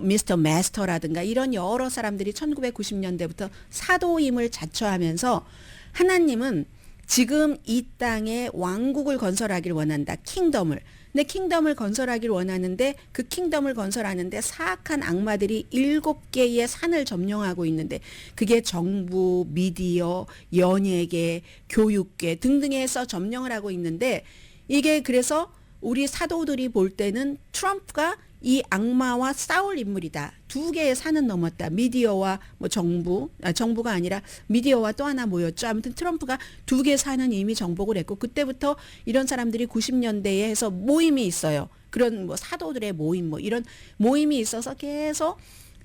[SPEAKER 3] 미스터 마스터라든가 이런 여러 사람들이 1990년대부터 사도임을 자처하면서 하나님은 지금 이 땅에 왕국을 건설하기를 원한다. 킹덤을. 근데 킹덤을 건설하기를 원하는데 그 킹덤을 건설하는데 사악한 악마들이 7개의 산을 점령하고 있는데 그게 정부, 미디어, 연예계, 교육계 등등에서 점령을 하고 있는데 이게 그래서 우리 사도들이 볼 때는 트럼프가 이 악마와 싸울 인물이다. 두 개의 산은 넘었다. 미디어와 뭐 정부가 아니라 미디어와 또 하나 뭐였죠. 아무튼 트럼프가 두 개의 산은 이미 정복을 했고 그때부터 이런 사람들이 90년대에 해서 모임이 있어요. 그런 뭐 사도들의 모임 뭐 이런 모임이 있어서 계속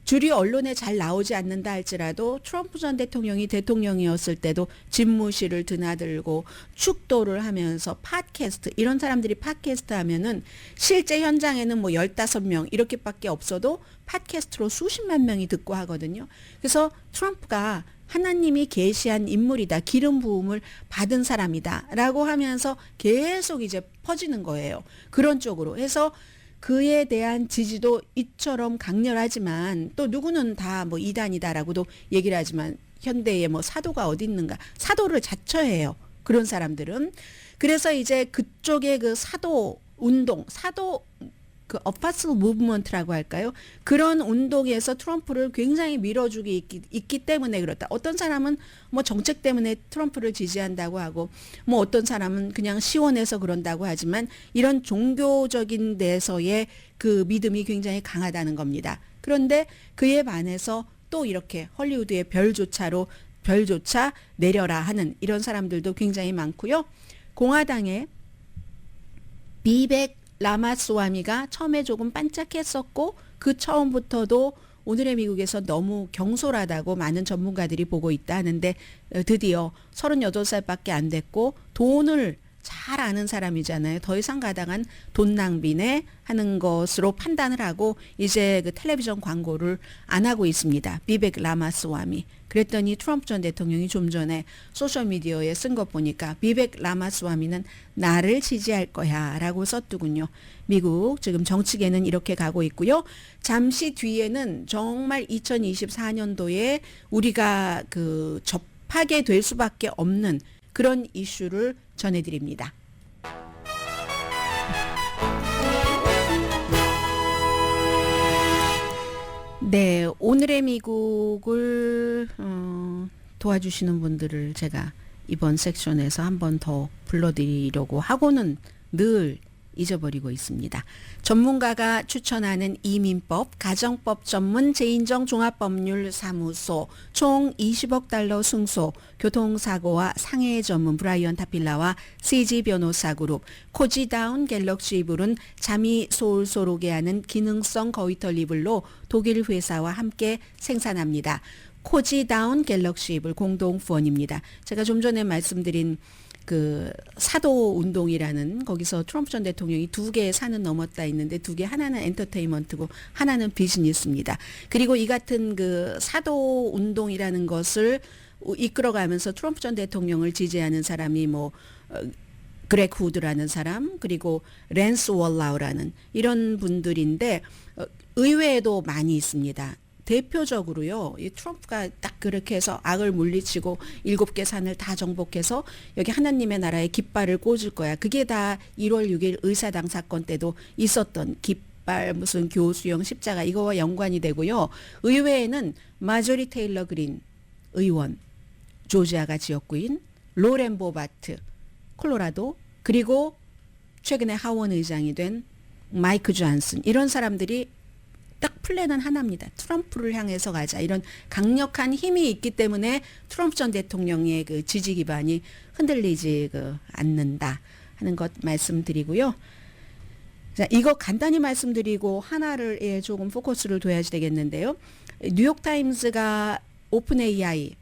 [SPEAKER 3] 주류 언론에 잘 나오지 않는다 할지라도 트럼프 전 대통령이 대통령이었을 때도 집무실을 드나들고 축도를 하면서 팟캐스트 이런 사람들이 팟캐스트 하면은 실제 현장에는 뭐 15명 이렇게밖에 없어도 팟캐스트로 수십만 명이 듣고 하거든요. 그래서 트럼프가 하나님이 계시한 인물이다. 기름 부음을 받은 사람이다. 라고 하면서 계속 이제 퍼지는 거예요. 그런 쪽으로 해서 그에 대한 지지도 이처럼 강렬하지만 또 누구는 다 뭐 이단이다라고도 얘기를 하지만 현대에 뭐 사도가 어디 있는가. 사도를 자처해요. 그런 사람들은. 그래서 이제 그쪽의 그 사도 운동, 사도 그 어파슬 무브먼트라고 할까요? 그런 운동에서 트럼프를 굉장히 밀어주기 있기 때문에 그렇다. 어떤 사람은 뭐 정책 때문에 트럼프를 지지한다고 하고 뭐 어떤 사람은 그냥 시원해서 그런다고 하지만 이런 종교적인 데서의 그 믿음이 굉장히 강하다는 겁니다. 그런데 그에 반해서 또 이렇게 헐리우드의 별조차 내려라 하는 이런 사람들도 굉장히 많고요. 공화당의 비백 라마스와미가 처음에 조금 반짝했었고 그 처음부터도 오늘의 미국에서 너무 경솔하다고 많은 전문가들이 보고 있다 하는데 드디어 38살밖에 안 됐고 돈을 잘 아는 사람이잖아요. 더 이상 가당한 돈 낭비네 하는 것으로 판단을 하고 이제 그 텔레비전 광고를 안 하고 있습니다. 비백 라마스와미. 그랬더니 트럼프 전 대통령이 좀 전에 소셜미디어에 쓴 것 보니까 비백 라마스와미는 나를 지지할 거야 라고 썼더군요. 미국 지금 정치계는 이렇게 가고 있고요. 잠시 뒤에는 정말 2024년도에 우리가 그 접하게 될 수밖에 없는 그런 이슈를 전해드립니다. 네, 오늘의 미국을 도와주시는 분들을 제가 이번 섹션에서 한 번 더 불러드리려고 하고는 늘 잊어버리고 있습니다. 전문가가 추천하는 이민법, 가정법 전문 제인정 종합법률사무소, 총 20억 달러 승소, 교통사고와 상해 전문 브라이언 타필라와 CG 변호사 그룹, 코지다운 갤럭시 이블은 잠이 솔솔 오게 하는 기능성 거위털 이불로 독일 회사와 함께 생산합니다. 코지다운 갤럭시 이블 공동 후원입니다. 제가 좀 전에 말씀드린 그 사도 운동이라는 거기서 트럼프 전 대통령이 두 개의 산은 넘었다 있는데 두 개 하나는 엔터테인먼트고 하나는 비즈니스입니다. 그리고 이 같은 그 사도 운동이라는 것을 이끌어가면서 트럼프 전 대통령을 지지하는 사람이 뭐 그렉 후드라는 사람 그리고 랜스 월라우라는 이런 분들인데 의외에도 많이 있습니다. 대표적으로요, 이 트럼프가 딱 그렇게 해서 악을 물리치고 7개 산을 다 정복해서 여기 하나님의 나라에 깃발을 꽂을 거야. 그게 다 1월 6일 의사당 사건 때도 있었던 깃발 무슨 교수형 십자가 이거와 연관이 되고요. 의외에는 마조리 테일러 그린 의원, 조지아가 지역구인, 로렌 보바트, 콜로라도, 그리고 최근에 하원 의장이 된 마이크 존슨 이런 사람들이 딱 플랜은 하나입니다. 트럼프를 향해서 가자. 이런 강력한 힘이 있기 때문에 트럼프 전 대통령의 그 지지 기반이 흔들리지 않는다 하는 것 말씀드리고요. 자, 이거 간단히 말씀드리고 하나를 조금 포커스를 둬야지 되겠는데요. 뉴욕타임스가 오픈 AI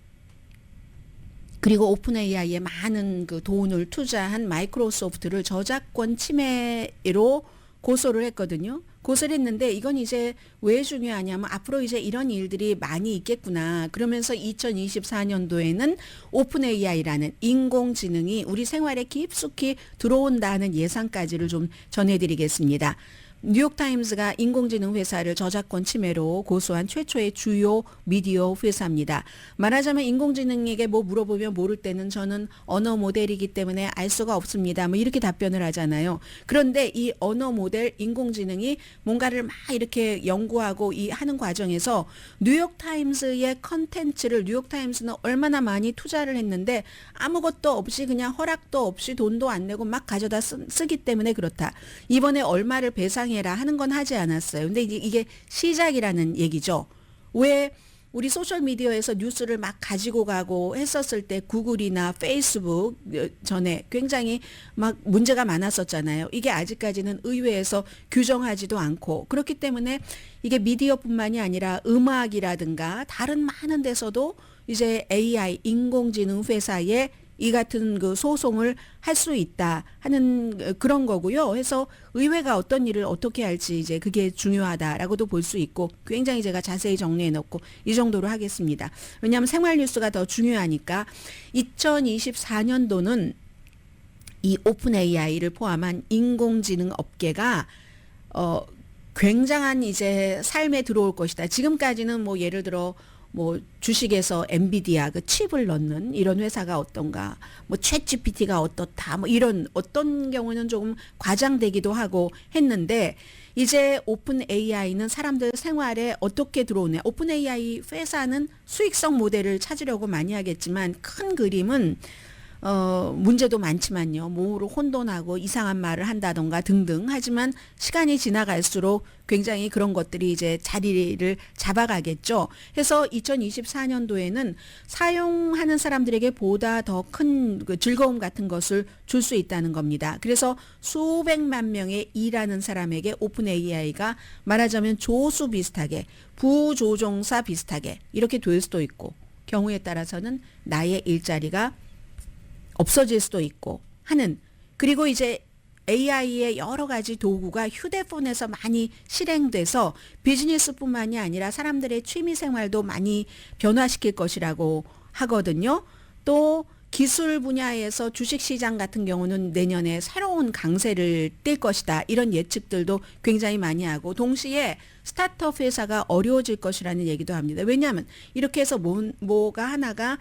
[SPEAKER 3] 그리고 오픈 AI에 많은 그 돈을 투자한 마이크로소프트를 저작권 침해로 고소를 했거든요. 고소를 했는데 이건 이제 왜 중요하냐면 앞으로 이제 이런 일들이 많이 있겠구나. 그러면서 2024년도에는 오픈 AI라는 인공지능이 우리 생활에 깊숙이 들어온다는 예상까지를 좀 전해드리겠습니다. 뉴욕타임스가 인공지능 회사를 저작권 침해로 고소한 최초의 주요 미디어 회사입니다. 말하자면 인공지능에게 뭐 물어보면 모를 때는 저는 언어 모델이기 때문에 알 수가 없습니다. 뭐 이렇게 답변을 하잖아요. 그런데 이 언어 모델 인공지능이 뭔가를 막 이렇게 연구하고 이 하는 과정에서 뉴욕타임스의 컨텐츠를 뉴욕타임스는 얼마나 많이 투자를 했는데 아무것도 없이 그냥 허락도 없이 돈도 안 내고 막 가져다 쓰기 때문에 그렇다. 이번에 얼마를 배상 보상해라 하는 건 하지 않았어요. 근데 이게 시작이라는 얘기죠. 왜 우리 소셜미디어에서 뉴스를 막 가지고 가고 했었을 때 구글이나 페이스북 전에 굉장히 막 문제가 많았었잖아요. 이게 아직까지는 의회에서 규정하지도 않고 그렇기 때문에 이게 미디어뿐만이 아니라 음악이라든가 다른 많은 데서도 이제 AI 인공지능 회사에 이 같은 그 소송을 할 수 있다 하는 그런 거고요. 해서 의회가 어떤 일을 어떻게 할지 이제 그게 중요하다라고도 볼 수 있고 굉장히 제가 자세히 정리해 놓고 이 정도로 하겠습니다. 왜냐하면 생활 뉴스가 더 중요하니까 2024년도는 이 오픈 AI를 포함한 인공지능 업계가 굉장한 이제 삶에 들어올 것이다. 지금까지는 뭐 예를 들어 뭐 주식에서 엔비디아 그 칩을 넣는 이런 회사가 어떤가, 뭐 챗GPT가 어떻다, 뭐 이런 어떤 경우는 조금 과장되기도 하고 했는데 이제 오픈 AI는 사람들 생활에 어떻게 들어오냐. 오픈 AI 회사는 수익성 모델을 찾으려고 많이 하겠지만 큰 그림은 문제도 많지만요. 뭐로 혼돈하고 이상한 말을 한다던가 등등. 하지만 시간이 지나갈수록 굉장히 그런 것들이 이제 자리를 잡아가겠죠. 해서 2024년도에는 사용하는 사람들에게 보다 더 큰 그 즐거움 같은 것을 줄 수 있다는 겁니다. 그래서 수백만 명의 일하는 사람에게 오픈 AI가 말하자면 조수 비슷하게, 부조종사 비슷하게 이렇게 될 수도 있고 경우에 따라서는 나의 일자리가 없어질 수도 있고 하는, 그리고 이제 AI의 여러 가지 도구가 휴대폰에서 많이 실행돼서 비즈니스뿐만이 아니라 사람들의 취미 생활도 많이 변화시킬 것이라고 하거든요. 또 기술 분야에서 주식시장 같은 경우는 내년에 새로운 강세를 띨 것이다. 이런 예측들도 굉장히 많이 하고 동시에 스타트업 회사가 어려워질 것이라는 얘기도 합니다. 왜냐하면 이렇게 해서 뭐가 하나가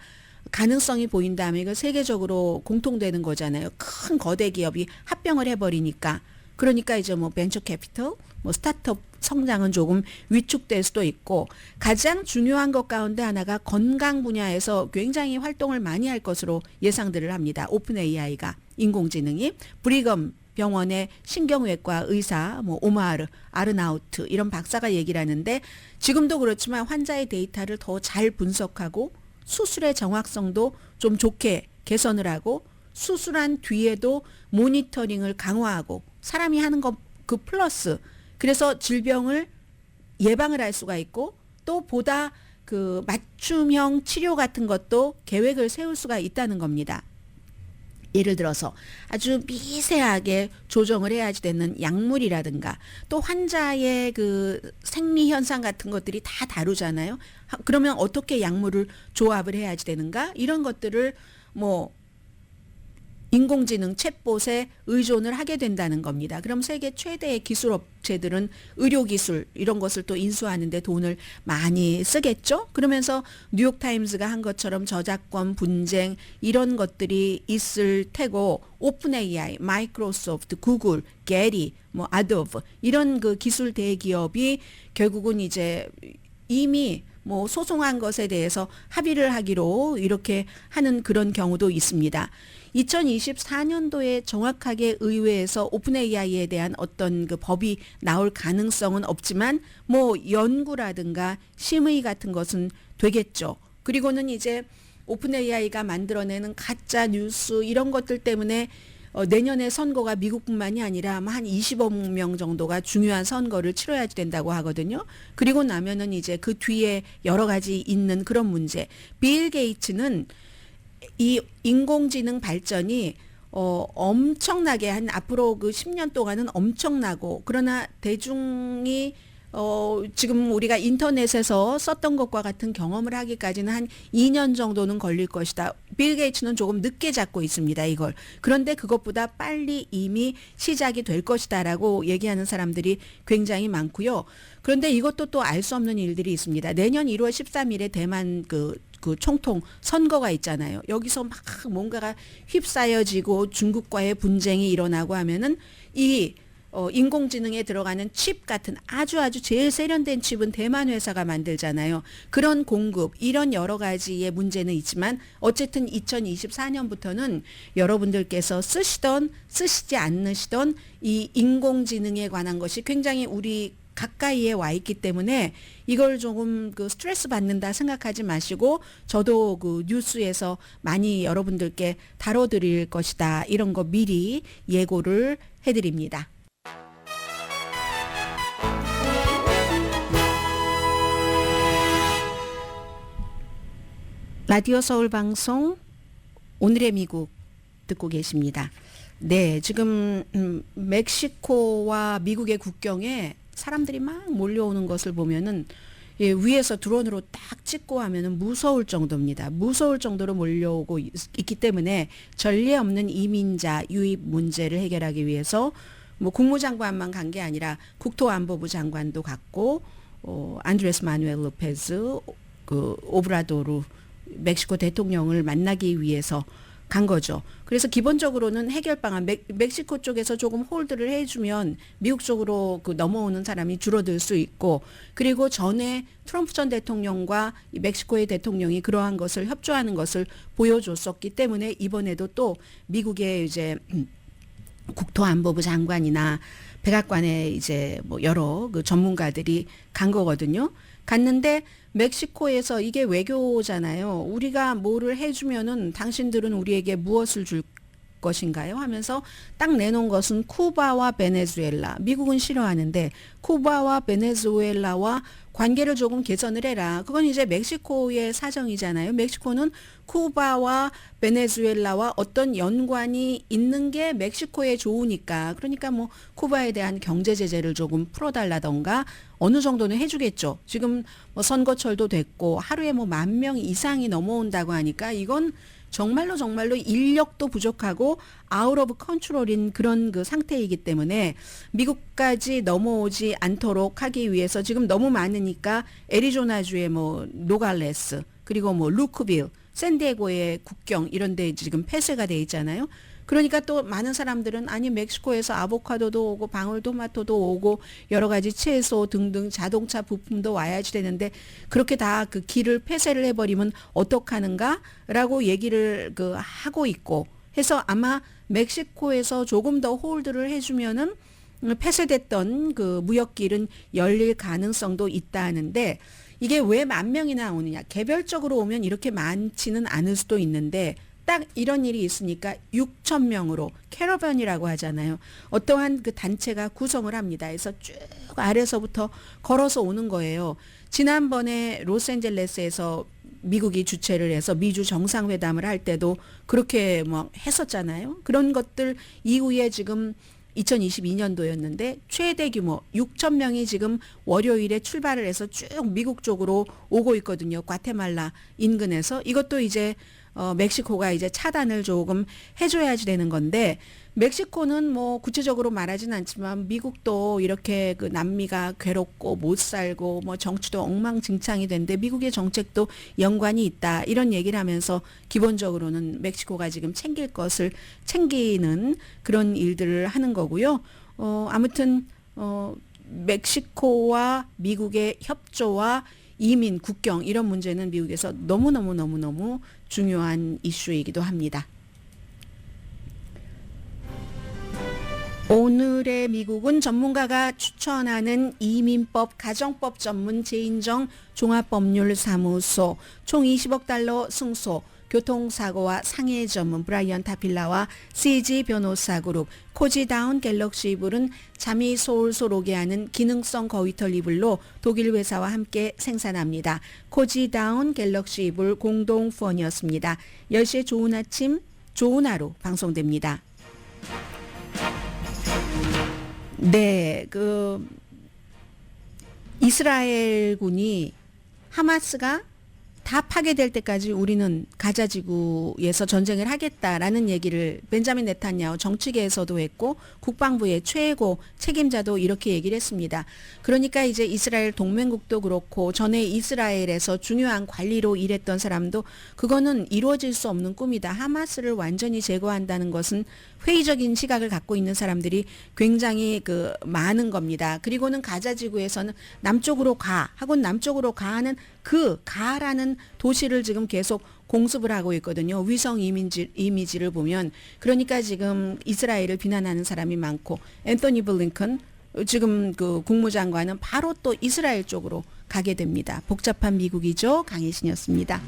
[SPEAKER 3] 가능성이 보인다면 이거 세계적으로 공통되는 거잖아요. 큰 거대 기업이 합병을 해버리니까. 그러니까 이제 뭐 벤처 캐피털, 뭐 스타트업 성장은 조금 위축될 수도 있고 가장 중요한 것 가운데 하나가 건강 분야에서 굉장히 활동을 많이 할 것으로 예상들을 합니다. 오픈 AI가 인공지능이 브리검 병원의 신경외과 의사 뭐 오마르 아르나우트 이런 박사가 얘기를 하는데 지금도 그렇지만 환자의 데이터를 더 잘 분석하고 수술의 정확성도 좀 좋게 개선을 하고 수술한 뒤에도 모니터링을 강화하고 사람이 하는 것 그 플러스 그래서 질병을 예방을 할 수가 있고 또 보다 그 맞춤형 치료 같은 것도 계획을 세울 수가 있다는 겁니다. 예를 들어서 아주 미세하게 조정을 해야지 되는 약물이라든가 또 환자의 그 생리 현상 같은 것들이 다 다루잖아요. 그러면 어떻게 약물을 조합을 해야지 되는가? 이런 것들을 뭐 인공지능 챗봇에 의존을 하게 된다는 겁니다. 그럼 세계 최대의 기술 업체들은 의료기술 이런 것을 또 인수하는데 돈을 많이 쓰겠죠. 그러면서 뉴욕타임스가 한 것처럼 저작권 분쟁 이런 것들이 있을 테고 오픈 AI, 마이크로소프트, 구글, 게리, 뭐 아도브 이런 그 기술 대기업이 결국은 이제 이미 뭐 소송한 것에 대해서 합의를 하기로 이렇게 하는 그런 경우도 있습니다. 2024년도에 정확하게 의회에서 오픈 AI에 대한 어떤 그 법이 나올 가능성은 없지만 뭐 연구라든가 심의 같은 것은 되겠죠. 그리고는 이제 오픈 AI가 만들어내는 가짜 뉴스 이런 것들 때문에 내년에 선거가 미국뿐만이 아니라 한 20억 명 정도가 중요한 선거를 치러야 된다고 하거든요. 그리고 나면은 이제 그 뒤에 여러 가지 있는 그런 문제. 빌 게이츠는 이 인공지능 발전이 엄청나게 한 앞으로 그 10년 동안은 엄청나고 그러나 대중이 지금 우리가 인터넷에서 썼던 것과 같은 경험을 하기까지는 한 2년 정도는 걸릴 것이다. 빌 게이츠는 조금 늦게 잡고 있습니다, 이걸. 그런데 그것보다 빨리 이미 시작이 될 것이다라고 얘기하는 사람들이 굉장히 많고요. 그런데 이것도 또 알 수 없는 일들이 있습니다. 내년 1월 13일에 대만 그 총통 선거가 있잖아요. 여기서 막 뭔가가 휩싸여지고 중국과의 분쟁이 일어나고 하면은 이 인공지능에 들어가는 칩 같은 아주 제일 세련된 칩은 대만 회사가 만들잖아요. 그런 공급, 이런 여러 가지의 문제는 있지만 어쨌든 2024년부터는 여러분들께서 쓰시던 쓰시지 않으시던 이 인공지능에 관한 것이 굉장히 우리 가까이에 와 있기 때문에 이걸 조금 그 스트레스 받는다 생각하지 마시고, 저도 그 뉴스에서 많이 여러분들께 다뤄드릴 것이다, 이런 거 미리 예고를 해드립니다. 라디오 서울 방송 오늘의 미국 듣고 계십니다. 네, 지금 멕시코와 미국의 국경에 사람들이 막 몰려오는 것을 보면은 위에서 드론으로 딱 찍고 하면은 무서울 정도입니다. 무서울 정도로 몰려오고 있기 때문에 전례 없는 이민자 유입 문제를 해결하기 위해서 뭐 국무장관만 간 게 아니라 국토안보부 장관도 갔고, 안드레스 마누엘 로페즈 그 오브라도르 멕시코 대통령을 만나기 위해서 간 거죠. 그래서 기본적으로는 해결 방안, 멕시코 쪽에서 조금 홀드를 해주면 미국 쪽으로 그 넘어오는 사람이 줄어들 수 있고, 그리고 전에 트럼프 전 대통령과 멕시코의 대통령이 그러한 것을 협조하는 것을 보여줬었기 때문에 이번에도 또 미국의 이제 국토안보부 장관이나 백악관의 이제 뭐 여러 그 전문가들이 간 거거든요. 갔는데 멕시코에서 이게 외교잖아요. 우리가 뭐를 해주면은 당신들은 우리에게 무엇을 줄 것인가요? 하면서 딱 내놓은 것은 쿠바와 베네수엘라. 미국은 싫어하는데 쿠바와 베네수엘라와 관계를 조금 개선을 해라. 그건 이제 멕시코의 사정이잖아요. 멕시코는 쿠바와 베네수엘라와 어떤 연관이 있는 게 멕시코에 좋으니까. 그러니까 뭐 쿠바에 대한 경제 제재를 조금 풀어달라던가 어느 정도는 해주겠죠. 지금 뭐 선거철도 됐고 하루에 뭐 10,000명 이상이 넘어온다고 하니까 이건 정말로 인력도 부족하고 아웃 오브 컨트롤인 그런 그 상태이기 때문에 미국까지 넘어오지 않도록 하기 위해서 지금 너무 많으니까 애리조나주의 뭐 노갈레스, 그리고 뭐 루크빌, 샌디에고의 국경 이런 데 지금 폐쇄가 돼 있잖아요. 그러니까 또 많은 사람들은 아니 멕시코에서 아보카도도 오고 방울토마토도 오고 여러 가지 채소 등등 자동차 부품도 와야지 되는데 그렇게 다 그 길을 폐쇄를 해버리면 어떡하는가라고 얘기를 그 하고 있고 해서 아마 멕시코에서 조금 더 홀드를 해주면은 폐쇄됐던 그 무역길은 열릴 가능성도 있다 하는데 이게 왜 10,000명이나 오느냐. 개별적으로 오면 이렇게 많지는 않을 수도 있는데 딱 이런 일이 있으니까 6,000명으로 캐러밴이라고 하잖아요. 어떠한 그 단체가 구성을 합니다. 그래서 쭉 아래서부터 걸어서 오는 거예요. 지난번에 로스앤젤레스에서 미국이 주최를 해서 미주 정상회담을 할 때도 그렇게 뭐 했었잖아요. 그런 것들 이후에 지금 2022년도였는데 최대 규모 6,000명이 지금 월요일에 출발을 해서 쭉 미국 쪽으로 오고 있거든요. 과테말라 인근에서. 이것도 이제 멕시코가 이제 차단을 조금 해줘야지 되는 건데 멕시코는 뭐 구체적으로 말하진 않지만 미국도 이렇게 그 남미가 괴롭고 못 살고 뭐 정치도 엉망진창이 된데 미국의 정책도 연관이 있다 이런 얘기를 하면서 기본적으로는 멕시코가 지금 챙길 것을 챙기는 그런 일들을 하는 거고요. 아무튼 멕시코와 미국의 협조와 이민, 국경 이런 문제는 미국에서 너무너무 중요한 이슈이기도 합니다. 오늘의 미국은 전문가가 추천하는 이민법, 가정법 전문 제인정 종합법률사무소, 총 20억 달러 승소, 교통사고와 상해 전문 브라이언 타필라와 CG 변호사 그룹, 코지다운 갤럭시 이불은 잠이 솔솔 오게 하는 기능성 거위털 이불로 독일 회사와 함께 생산합니다. 코지다운 갤럭시 이불 공동 후원이었습니다. 10시에 좋은 아침, 좋은 하루 방송됩니다. 네, 이스라엘군이 하마스가 다 파괴될 때까지 우리는 가자 지구에서 전쟁을 하겠다라는 얘기를 벤자민 네탄야후 정치계에서도 했고 국방부의 최고 책임자도 이렇게 얘기를 했습니다. 그러니까 이제 이스라엘 동맹국도 그렇고 전에 이스라엘에서 중요한 관리로 일했던 사람도 그거는 이루어질 수 없는 꿈이다. 하마스를 완전히 제거한다는 것은 회의적인 시각을 갖고 있는 사람들이 굉장히 많은 겁니다. 그리고는 가자 지구에서는 남쪽으로 가 하고 남쪽으로 가는 그 가라는 도시를 지금 계속 공습을 하고 있거든요. 위성 이미지를 보면. 그러니까 지금 이스라엘을 비난하는 사람이 많고 앤토니 블링컨 지금 그 국무장관은 바로 또 이스라엘 쪽으로 가게 됩니다. 복잡한 미국이죠. 강혜신이었습니다.